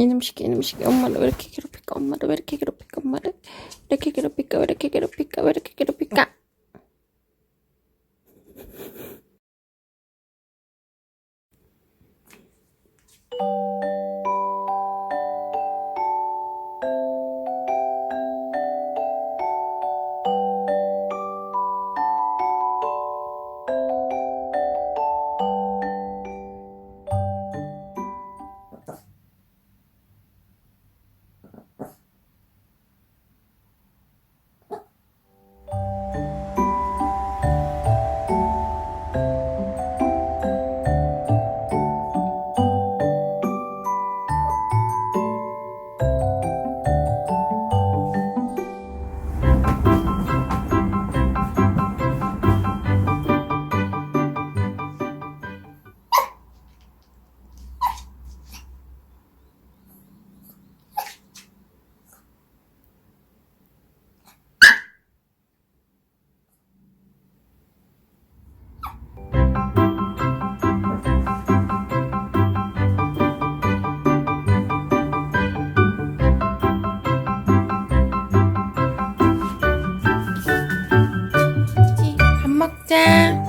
이놈시계 엄마를 왜 이렇게 괴롭힐까? 엄마를 왜 이렇게 괴롭힐까? 엄마를 이렇게 괴롭힐까? 왜 이렇게 괴롭힐까? 왜 이렇게 괴롭힐까? 밥 먹자.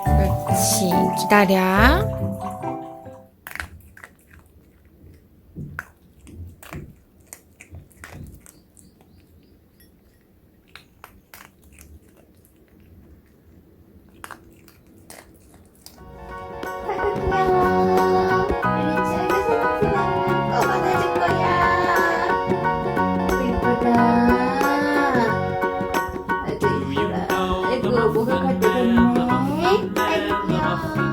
그렇지. 기다려. 귀여워. 우리 친구 생각나. 꼭 안아줄 거야. 예쁘다. 아이고 예쁘다. 아이고 목욕할 때 됐네. 아이고 귀여워.